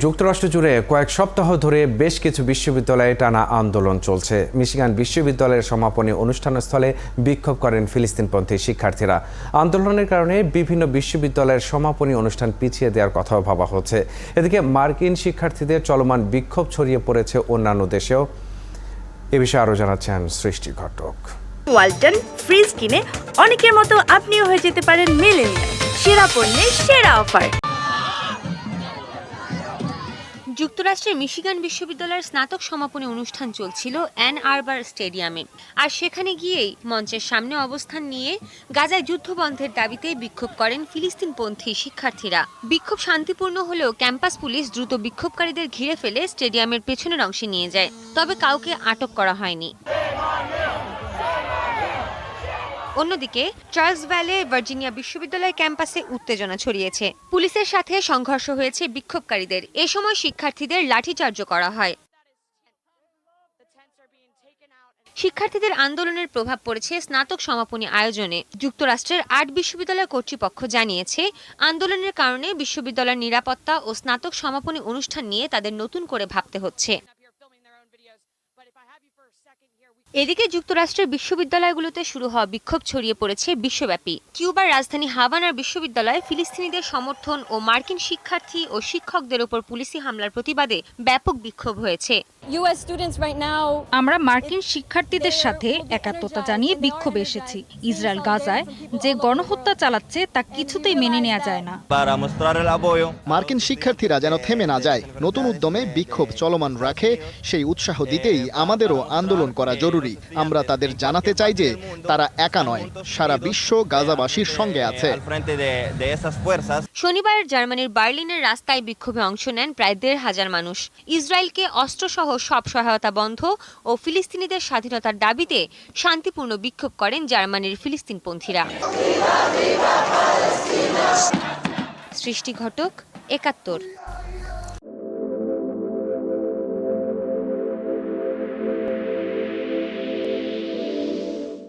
যুক্তরাষ্ট্র জুড়ে কয়েক সপ্তাহ ধরে বেশ কিছু বিশ্ববিদ্যালয়ে টানা আন্দোলন চলছে। মিশিগান বিশ্ববিদ্যালয়ের সমাপনী অনুষ্ঠানস্থলে বিক্ষোভ করেন ফিলিস্তিনপন্থী শিক্ষার্থীরা। আন্দোলনের কারণে বিভিন্ন বিশ্ববিদ্যালয়ের সমাপনী অনুষ্ঠান পিছিয়ে দেওয়ার কথাও ভাবা হচ্ছে। এদিকে মার্কিন শিক্ষার্থীদের চলমান বিক্ষোভ ছড়িয়ে পড়েছে অন্যান্য দেশেও। এ বিষয়ে আরও জানাচ্ছেন সৃষ্টি ঘটক। ওয়ালটন ফ্রিজ কিনে অনেকের মতো আপনিও হয়ে যেতে পারেন মিলেনিয়াল। সেরা পণ্যের সেরা অফার। যুক্তরাষ্ট্রের মিশিগান বিশ্ববিদ্যালয়ের স্নাতক সমাপনী অনুষ্ঠান চলছিল অ্যান আরবার স্টেডিয়ামে। আর সেখানে গিয়েই মঞ্চের সামনে অবস্থান নিয়ে গাজায় যুদ্ধবন্ধের দাবিতে বিক্ষোভ করেন ফিলিস্তিনপন্থী শিক্ষার্থীরা। বিক্ষোভ শান্তিপূর্ণ হলেও ক্যাম্পাস পুলিশ দ্রুত বিক্ষোভকারীদের ঘিরে ফেলে স্টেডিয়ামের পেছনের অংশে নিয়ে যায়, তবে কাউকে আটক করা হয়নি। অন্যদিকে চার্লসভ্যালে ভার্জিনিয়া বিশ্ববিদ্যালয় ক্যাম্পাসে উত্তেজনা ছড়িয়েছে। পুলিশের সাথে সংঘর্ষ হয়েছে বিক্ষোভকারীদের। এ সময় শিক্ষার্থীদের লাঠিচার্জও করা হয়। শিক্ষার্থীদের আন্দোলনের প্রভাব পড়েছে স্নাতক সমাপনী আয়োজনে। যুক্তরাষ্ট্রের ৮ বিশ্ববিদ্যালয় কর্তৃপক্ষ জানিয়েছে, আন্দোলনের কারণে বিশ্ববিদ্যালয়ের নিরাপত্তা ও স্নাতক সমাপনী অনুষ্ঠান নিয়ে তাদের নতুন করে ভাবতে হচ্ছে। এদিকে যুক্তরাষ্ট্রের বিশ্ববিদ্যালয়গুলোতে শুরু হওয়া বিক্ষোভ ছড়িয়ে পড়েছে বিশ্বব্যাপী। কিউবার রাজধানী হাভানার বিশ্ববিদ্যালয়ে ফিলিস্তিনিদের সমর্থন ও মার্কিন শিক্ষার্থী ও শিক্ষকদের ওপর পুলিশি হামলার প্রতিবাদে ব্যাপক বিক্ষোভ হয়েছে। আমরা মার্কিন শিক্ষার্থীদের সাথে একাত্মতা জানিয়ে বিক্ষোভে এসেছি। ইসরায়েল গাজায় যে গণহত্যা চালাচ্ছে তা কিছুতেই মেনে নেওয়া যায় না। মার্কিন শিক্ষার্থীরা যেন থেমে না যায়, নতুন উদ্যমে বিক্ষোভ চলমান রাখে, সেই উৎসাহ দিতেই আমাদেরও আন্দোলন করা জরুরি। আমরা তাদের জানাতে চাই যে তারা একা নয়, সারা বিশ্ব গাজাবাসীর সঙ্গে আছে। শনিবার জার্মানির বার্লিনের রাস্তায় বিক্ষোভে অংশ নেন প্রায় ১৫০০ মানুষ। ইসরায়েলকে অস্ত্রসহ সব সহায়তা বন্ধ ও ফিলিস্তিনিদের স্বাধীনতার দাবিতে শান্তিপূর্ণ বিক্ষোভ করেন জার্মানির ফিলিস্তিনপন্থীরা। সৃষ্টি ঘটক, ৭১।